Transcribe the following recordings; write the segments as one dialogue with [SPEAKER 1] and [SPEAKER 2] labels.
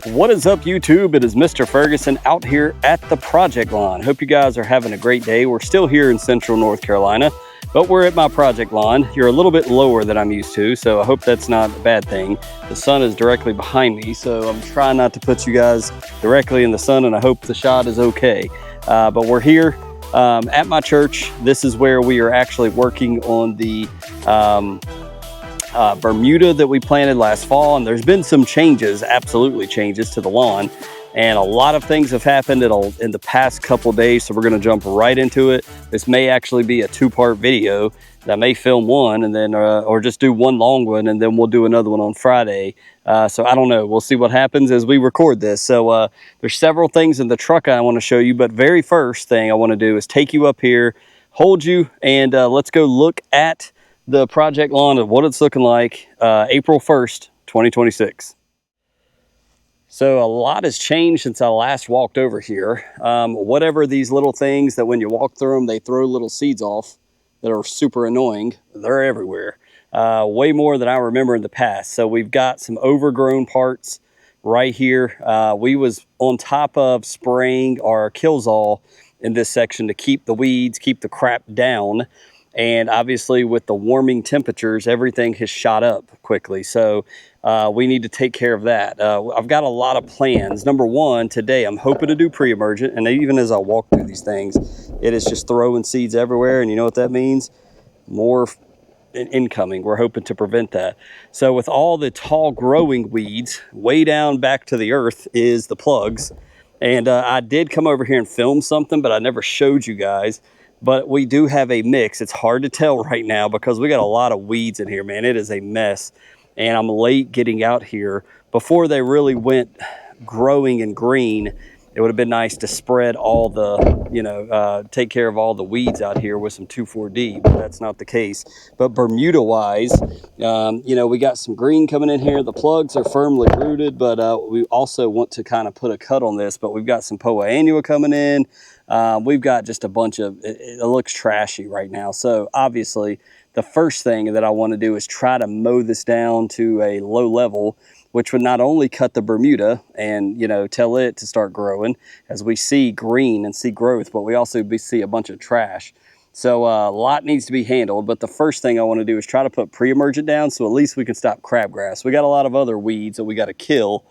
[SPEAKER 1] What is up, YouTube? It is Mr. Ferguson out here at the project lawn. Hope you guys are having a great day. We're still here in central North Carolina, but we're at my project lawn. You're a little bit lower than I'm used to, so I hope that's not a bad thing. The sun is directly behind me, so I'm trying not to put you guys directly in the sun, and I hope the shot is okay. But we're here at my church. This is where we are actually working on the Bermuda that we planted last fall, and there's been some changes, absolutely changes to the lawn, and a lot of things have happened in the past couple days, so we're going to jump right into it. This may actually be a two-part video. I may film one and then or just do one long one, and then we'll do another one on Friday. So I don't know, we'll see what happens as we record this. So there's several things in the truck I want to show you, but very first thing I want to do is take you up here, hold you, and let's go look at the project lawn of what it's looking like April 1st, 2026. So a lot has changed since I last walked over here. Whatever these little things that when you walk through them, they throw little seeds off that are super annoying, they're everywhere. Way more than I remember in the past. So we've got some overgrown parts right here. We was on top of spraying our Killzall in this section to keep the weeds, keep the crap down. And obviously with the warming temperatures, everything has shot up quickly. So we need to take care of that. I've got a lot of plans. Number one, today I'm hoping to do pre-emergent. And even as I walk through these things, it is just throwing seeds everywhere. And you know what that means? More incoming. We're hoping to prevent that. So with all the tall growing weeds, way down back to the earth is the plugs. And I did come over here and film something, but I never showed you guys. But we do have a mix. It's hard to tell right now because we got a lot of weeds in here, man. It is a mess. And I'm late getting out here. Before they really went growing and green, it would have been nice to spread all the, take care of all the weeds out here with some 2,4-D, but that's not the case. But Bermuda wise, we got some green coming in here. The plugs are firmly rooted, but we also want to kind of put a cut on this, but we've got some Poa annua coming in. We've got just a bunch of, it looks trashy right now. So obviously the first thing that I want to do is try to mow this down to a low level, which would not only cut the Bermuda and, tell it to start growing as we see green and see growth, but we also see a bunch of trash. So a lot needs to be handled, but the first thing I want to do is try to put pre-emergent down so at least we can stop crabgrass. We got a lot of other weeds that we got to kill,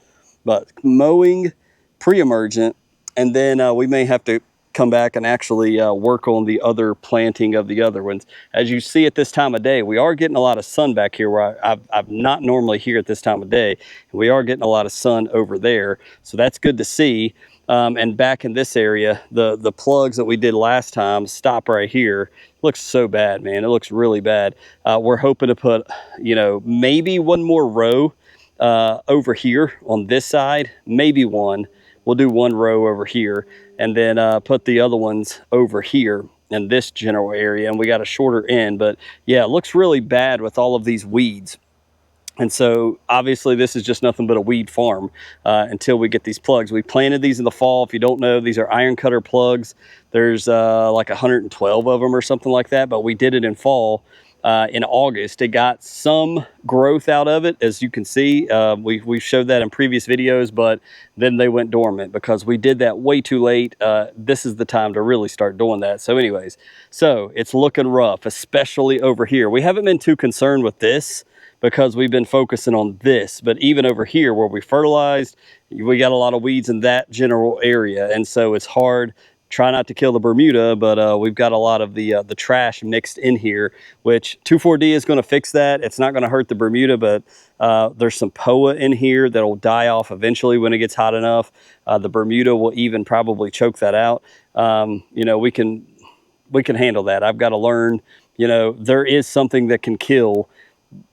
[SPEAKER 1] but mowing, pre-emergent, and then we may have to come back and actually work on the other planting of the other ones. As you see at this time of day, we are getting a lot of sun back here where I'm not normally here at this time of day. We are getting a lot of sun over there, so that's good to see. And back in this area, the plugs that we did last time stop right here. Looks so bad, man. It looks really bad. We're hoping to put, maybe one more row over here on this side, maybe one. We'll do one row over here and then put the other ones over here in this general area. And we got a shorter end, but yeah, it looks really bad with all of these weeds. And so obviously this is just nothing but a weed farm until we get these plugs. We planted these in the fall. If you don't know, these are iron cutter plugs. There's like 112 of them or something like that, but we did it in fall. In August, it got some growth out of it, as you can see. We showed that in previous videos, but then they went dormant because we did that way too late. This is the time to really start doing that. So anyways, so it's looking rough, especially over here. We haven't been too concerned with this because we've been focusing on this, but even over here where we fertilized, we got a lot of weeds in that general area, and so it's hard. Try not to kill the Bermuda, but we've got a lot of the trash mixed in here, which 2,4-D is going to fix that. It's not going to hurt the Bermuda, but there's some Poa in here that'll die off eventually when it gets hot enough. The Bermuda will even probably choke that out. We can handle that. I've got to learn, there is something that can kill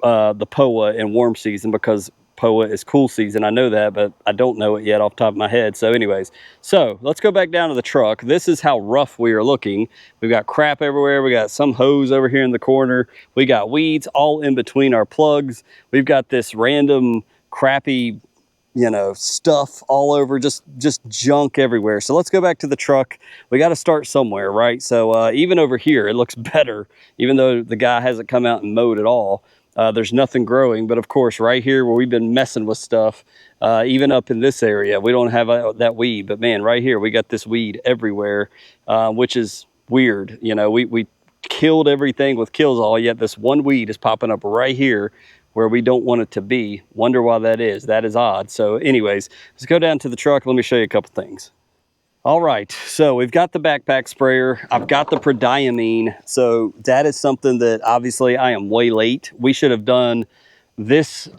[SPEAKER 1] the Poa in warm season because Poa is cool season. I know that, but I don't know it yet off the top of my head. So anyways, so let's go back down to the truck. This is how rough we are looking. We've got crap everywhere. We got some hose over here in the corner. We got weeds all in between our plugs. We've got this random crappy, stuff all over, just junk everywhere. So let's go back to the truck. We got to start somewhere, right? So even over here, it looks better, even though the guy hasn't come out and mowed at all. there's nothing growing. But of course, right here where we've been messing with stuff, even up in this area, we don't have that weed. But man, right here, we got this weed everywhere, which is weird. You know, we killed everything with Killzall, yet this one weed is popping up right here where we don't want it to be. Wonder why that is. That is odd. So anyways, let's go down to the truck. Let me show you a couple things. All right, so we've got the backpack sprayer. I've got the prodiamine. So that is something that obviously I am way late. We should have done this,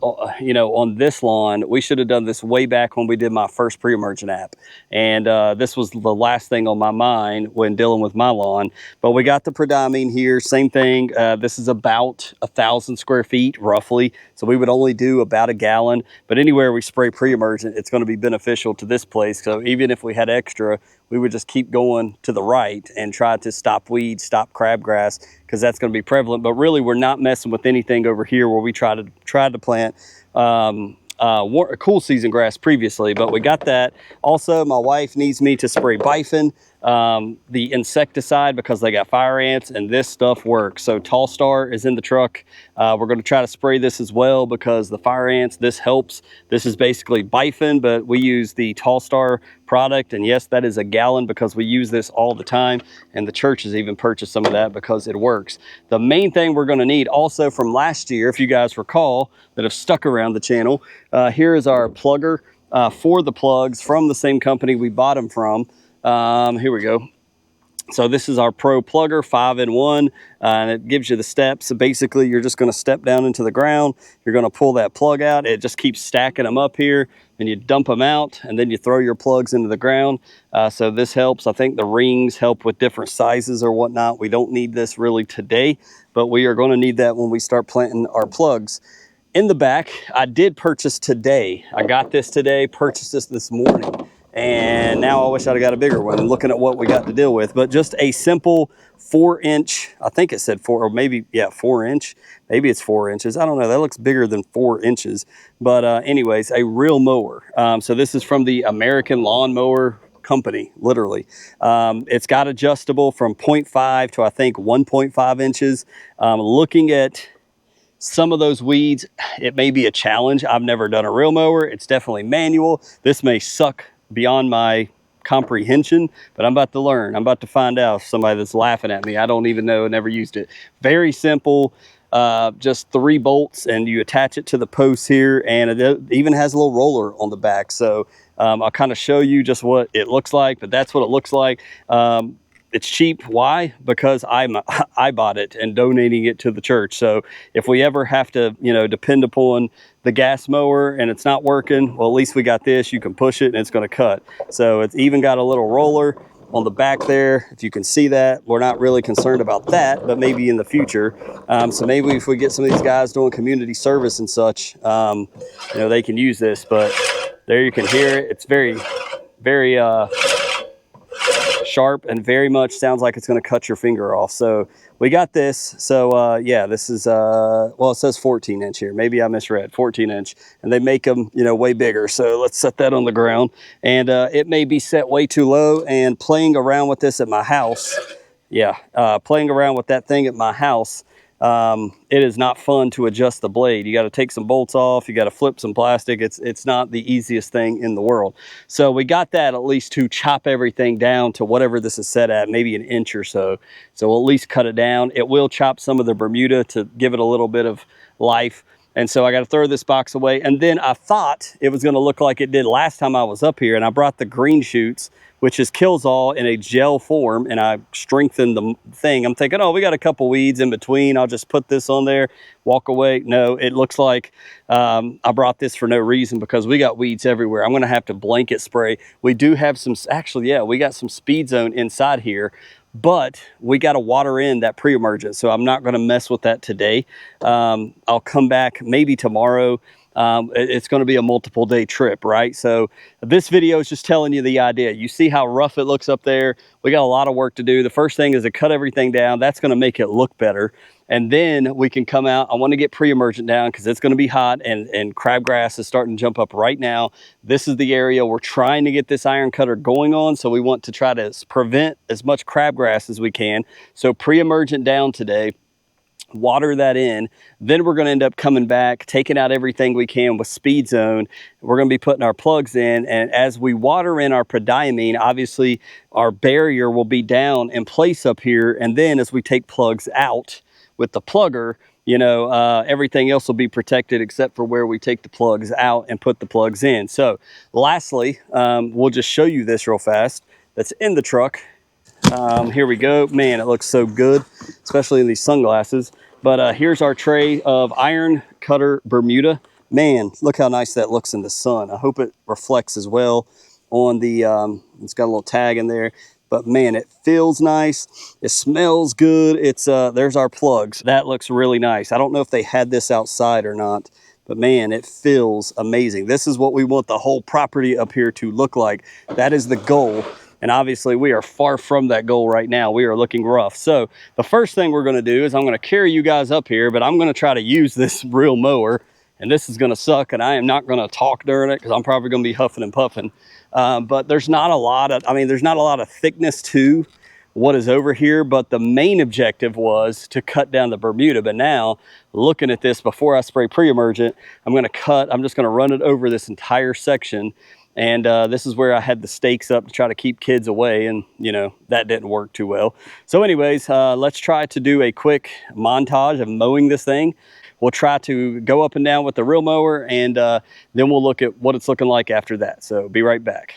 [SPEAKER 1] you know, on this lawn. We should have done this way back when we did my first pre-emergent app. And this was the last thing on my mind when dealing with my lawn. But we got the prodiamine here, same thing. This is about 1,000 square feet roughly. So we would only do about a gallon, but anywhere we spray pre-emergent, it's gonna be beneficial to this place. So even if we had extra, we would just keep going to the right and try to stop weeds, stop crabgrass, because that's going to be prevalent. But really, we're not messing with anything over here where we tried to plant a cool season grass previously, but we got that. Also, my wife needs me to spray Bifin, the insecticide, because they got fire ants, and this stuff works. So Tall Star is in the truck. We're going to try to spray this as well because the fire ants, this helps. This is basically Bifin, but we use the Tall Star product, and yes, that is a gallon because we use this all the time, and the church has even purchased some of that because it works. The main thing we're going to need also from last year, if you guys recall, that have stuck around the channel, here is our plugger for the plugs from the same company we bought them from. Here we go. So this is our Pro plugger, 5-in-1, and it gives you the steps. So basically, you're just going to step down into the ground. You're going to pull that plug out. It just keeps stacking them up here, and you dump them out, and then you throw your plugs into the ground. So this helps. I think the rings help with different sizes or whatnot. We don't need this really today, but we are going to need that when we start planting our plugs. In the back, I did purchase today. I got this today, purchased this morning. And now I wish I'd have got a bigger one and looking at what we got to deal with. But just a simple 4-inch, I think it said 4, or maybe, yeah, 4-inch. Maybe it's 4 inches. I don't know. That looks bigger than 4 inches. But anyways, a real mower. So this is from the American Lawn Mower Company, literally. It's got adjustable from 0.5 to I think 1.5 inches. Looking at some of those weeds, it may be a challenge. I've never done a real mower. It's definitely manual. This may suck beyond my comprehension, but I'm about to learn. I'm about to find out. Somebody that's laughing at me, I don't even know, never used it. Very simple, just 3 bolts, and you attach it to the post here, and it even has a little roller on the back. So I'll kind of show you just what it looks like, but that's what it looks like. It's cheap. Why? Because I bought it and donating it to the church. So if we ever have to, you know, depend upon the gas mower and it's not working, well, at least we got this. You can push it and it's going to cut. So it's even got a little roller on the back there. If you can see that, we're not really concerned about that, but maybe in the future. So maybe if we get some of these guys doing community service and such, you know, they can use this. But there you can hear it. It's very, very sharp and very much sounds like it's going to cut your finger off. So we got this. So yeah, this is well, it says 14-inch here. Maybe I misread 14-inch, and they make them, you know, way bigger. So let's set that on the ground, and it may be set way too low. And playing around with this at my house, yeah, playing around with that thing at my house, it is not fun to adjust the blade. You got to take some bolts off. You got to flip some plastic. It's not the easiest thing in the world. So we got that at least to chop everything down to whatever this is set at, maybe an inch or so. So we'll at least cut it down. It will chop some of the Bermuda to give it a little bit of life. And so I got to throw this box away. And then I thought it was going to look like it did last time I was up here. And I brought the green shoots, which is Killzall in a gel form, and I strengthened the thing. I'm thinking, oh, we got a couple weeds in between. I'll just put this on there, walk away. No, it looks like I brought this for no reason because we got weeds everywhere. I'm going to have to blanket spray. We do have some, actually, yeah, we got some speed zone inside here, but we got to water in that pre-emergent. So I'm not going to mess with that today. I'll come back maybe tomorrow. It's going to be a multiple day trip, right? So this video is just telling you the idea. You see how rough it looks up there. We got a lot of work to do. The first thing is to cut everything down. That's going to make it look better. And then we can come out. I want to get pre-emergent down because it's going to be hot, and crabgrass is starting to jump up right now. This is the area we're trying to get this iron cutter going on. So we want to try to prevent as much crabgrass as we can. So pre-emergent down today. water that in. Then we're going to end up coming back, taking out everything we can with Speed Zone. We're going to be putting our plugs in, and as we water in our prodiamine, obviously our barrier will be down in place up here, and then as we take plugs out with the plugger, you know, everything else will be protected except for where we take the plugs out and put the plugs in. So lastly, we'll just show you this real fast that's in the truck. Here we go. Man, it looks so good, especially in these sunglasses. But here's our tray of iron cutter Bermuda. Man, look how nice that looks in the sun. I hope it reflects as well on the, it's got a little tag in there. But man, it feels nice. It smells good. It's there's our plugs. That looks really nice. I don't know if they had this outside or not, but man, it feels amazing. This is what we want the whole property up here to look like. That is the goal. And obviously we are far from that goal right now. We are looking rough. So the first thing we're gonna do is I'm gonna carry you guys up here, but I'm gonna try to use this real mower, and this is gonna suck, and I am not gonna talk during it because I'm probably gonna be huffing and puffing. But there's not a lot of, there's not a lot of thickness to what is over here, but the main objective was to cut down the Bermuda. But now, looking at this, before I spray pre-emergent, I'm just gonna run it over this entire section. And this is where I had the stakes up to try to keep kids away, and you know, that didn't work too well. So anyways, let's try to do a quick montage of mowing this thing. We'll try to go up and down with the real mower, and then we'll look at what it's looking like after that. So be right back.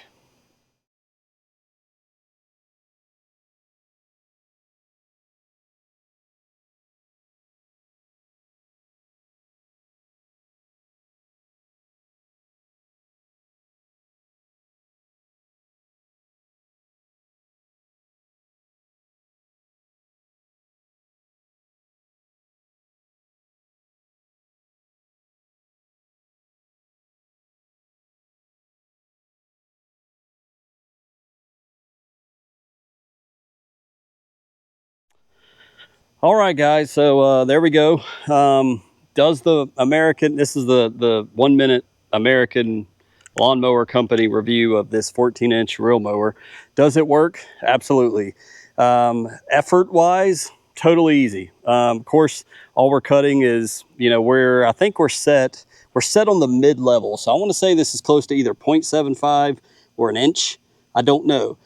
[SPEAKER 1] All right, guys, so there we go. Does the American, this is the 1 minute American lawnmower company review of this 14-inch reel mower. Does it work? Absolutely. Effort-wise, totally easy. Of course, all we're cutting is, you know, I think we're set on the mid-level. So I want to say this is close to either 0.75 or an inch. I don't know.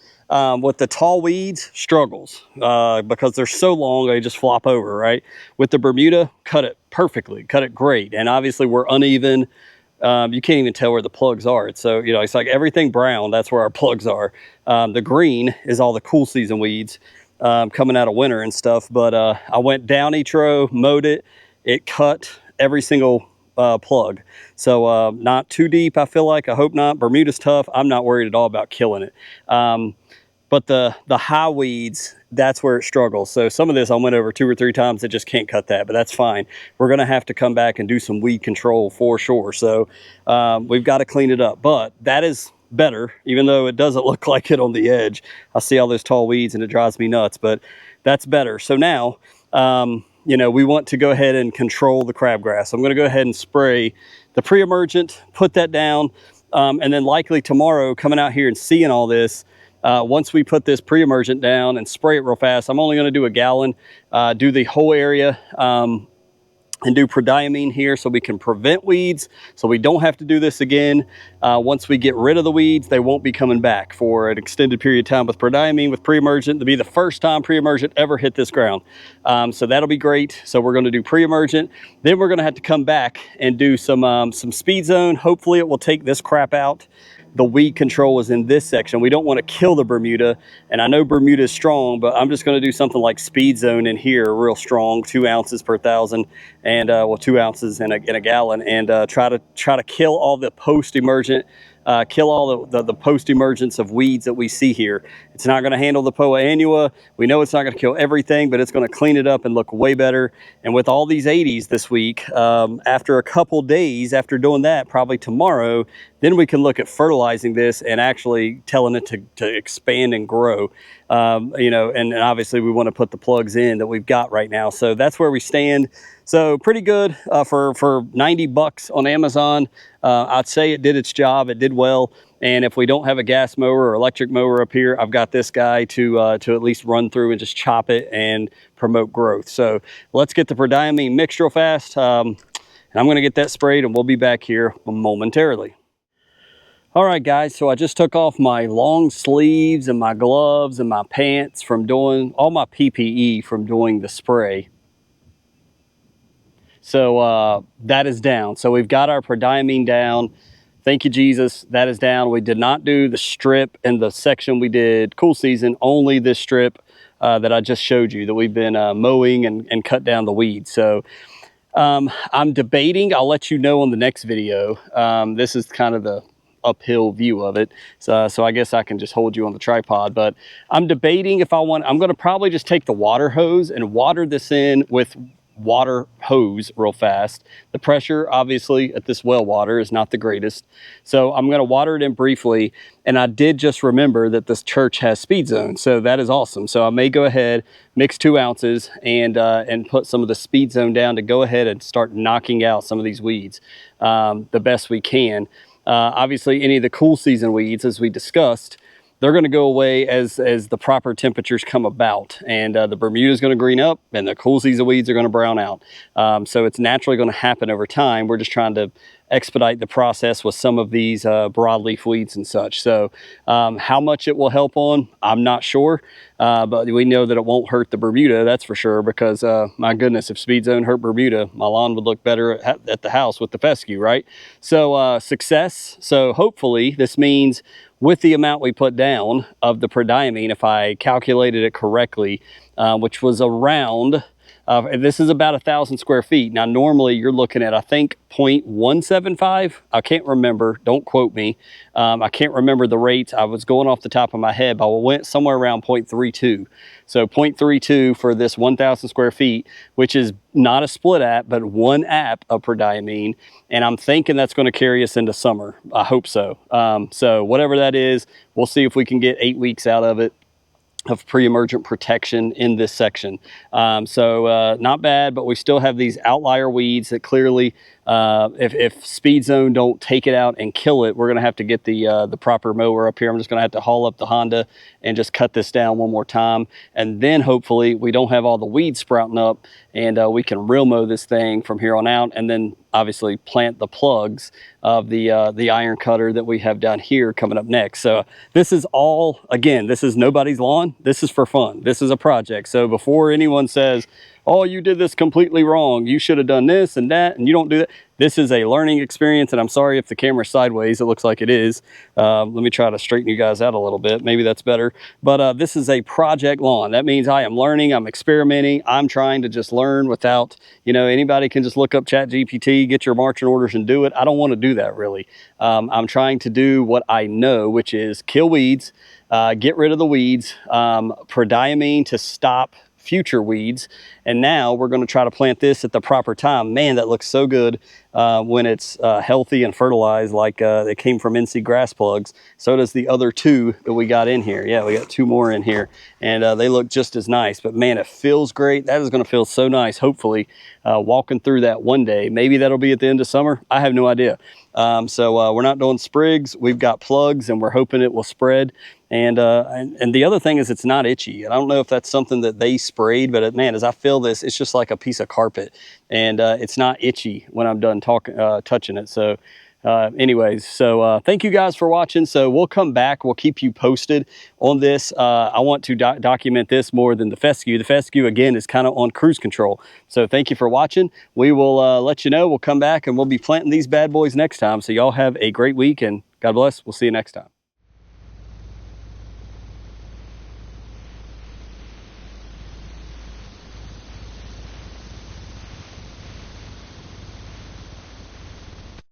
[SPEAKER 1] With the tall weeds, struggles because they're so long, they just flop over, right? With the Bermuda, cut it perfectly, cut it great. And obviously we're uneven. You can't even tell where the plugs are. So, you know, it's like everything brown, that's where our plugs are. The green is all the cool season weeds coming out of winter and stuff. But I went down each row, mowed it. It cut every single plug. So not too deep, I feel like. I hope not. Bermuda's tough. I'm not worried at all about killing it. But the high weeds, that's where it struggles. So some of this I went over 2 or 3 times. It just can't cut that, but that's fine. We're going to have to come back and do some weed control for sure. So we've got to clean it up. But that is better, even though it doesn't look like it on the edge. I see all those tall weeds and it drives me nuts, but that's better. So now, you know, we want to go ahead and control the crabgrass. I'm going to go ahead and spray the pre-emergent, put that down, and then likely tomorrow coming out here and seeing all this, once we put this pre-emergent down and spray it real fast, I'm only going to do a gallon, do the whole area, and do prodiamine here so we can prevent weeds, so we don't have to do this again. Once we get rid of the weeds, they won't be coming back for an extended period of time with prodiamine, with pre-emergent, to be the first time pre-emergent ever hit this ground. So that'll be great. So we're gonna do pre-emergent. Then we're gonna have to come back and do some Speed Zone. Hopefully it will take this crap out. The weed control is in this section. We don't want to kill the Bermuda, and I know Bermuda is strong, but I'm just going to do something like Speed Zone in here, real strong, 2 ounces per 1,000, and well, 2 ounces in a gallon, and try to kill all the post-emergent, kill all the post-emergence of weeds that we see here. It's not going to handle the Poa annua. We know it's not going to kill everything, but it's going to clean it up and look way better. And with all these 80s this week, after a couple days after doing that, probably tomorrow, then we can look at fertilizing this and actually telling it to expand and grow. You know, and obviously we want to put the plugs in that we've got right now. So that's where we stand. So pretty good for 90 bucks on Amazon. I'd say it did its job. It did well. And if we don't have a gas mower or electric mower up here, I've got this guy to at least run through and just chop it and promote growth. So let's get the prodiamine mixed real fast. And I'm going to get that sprayed, and we'll be back here momentarily. All right, guys, so I just took off my long sleeves and my gloves and my pants from doing all my PPE from doing the spray. So that is down. So we've got our prodiamine down. Thank you, Jesus. That is down. We did not do the strip in the section we did cool season, only this strip that I just showed you that we've been mowing and cut down the weeds. So I'm debating. I'll let you know on the next video. This is kind of the uphill view of it. So I guess I can just hold you on the tripod, but I'm debating if I'm going to probably just take the water hose and water this in with water hose real fast. The pressure obviously at this well water is not the greatest, so I'm going to water it in briefly. And I did just remember that this church has speed zone, so that is awesome. So I may go ahead, mix 2 ounces and put some of the speed zone down to go ahead and start knocking out some of these weeds the best we can. Obviously any of the cool season weeds, as we discussed, they're going to go away as the proper temperatures come about, and the Bermuda is going to green up and the cool season weeds are going to brown out. So it's naturally going to happen over time. We're just trying to expedite the process with some of these broadleaf weeds and such. So how much it will help on, I'm not sure, but we know that it won't hurt the Bermuda, that's for sure, because my goodness, if speed zone hurt Bermuda, my lawn would look better at the house with the fescue, right? So success. So hopefully this means with the amount we put down of the prodiamine, if I calculated it correctly, which was around, this is about 1,000 square feet. Now, normally you're looking at, I think, 0.175. I can't remember. Don't quote me. I can't remember the rates. I was going off the top of my head, but I went somewhere around 0.32. So 0.32 for this 1,000 square feet, which is not a split app, but one app of prodiamine. And I'm thinking that's going to carry us into summer. I hope so. So whatever that is, we'll see if we can get 8 weeks out of it of pre-emergent protection in this section. So not bad, but we still have these outlier weeds that clearly, if speed zone don't take it out and kill it, we're going to have to get the proper mower up here. I'm just going to have to haul up the Honda and just cut this down one more time, and then hopefully we don't have all the weeds sprouting up, and we can real mow this thing from here on out, and then obviously plant the plugs of the iron cutter that we have down here coming up next. So this is all, again, this is nobody's lawn. This is for fun. This is a project. So before anyone says, oh, you did this completely wrong, you should have done this and that, and you don't do that. This is a learning experience, and I'm sorry if the camera's sideways. It looks like it is. Let me try to straighten you guys out a little bit. Maybe that's better. But this is a project lawn. That means I am learning, I'm experimenting, I'm trying to just learn without, you know, anybody can just look up ChatGPT, get your marching orders and do it. I don't want to do that really. I'm trying to do what I know, which is kill weeds, get rid of the weeds, prodiamine to stop future weeds, and now we're going to try to plant this at the proper time. Man, that looks so good when it's healthy and fertilized, like it came from NC grass plugs. So does the other 2 that we got in here. Yeah, we got 2 more in here, and they look just as nice. But man, it feels great. That is going to feel so nice, hopefully, walking through that one day. Maybe that'll be at the end of summer. I have no idea. So we're not doing sprigs. We've got plugs, and we're hoping it will spread. And the other thing is it's not itchy. And I don't know if that's something that they sprayed, but man, as I feel this, it's just like a piece of carpet, and it's not itchy when I'm done touching it. So anyways, so thank you guys for watching. So we'll come back. We'll keep you posted on this. I want to document this more than the fescue. The fescue, again, is kind of on cruise control. So thank you for watching. We will let you know. We'll come back and we'll be planting these bad boys next time. So y'all have a great week, and God bless. We'll see you next time.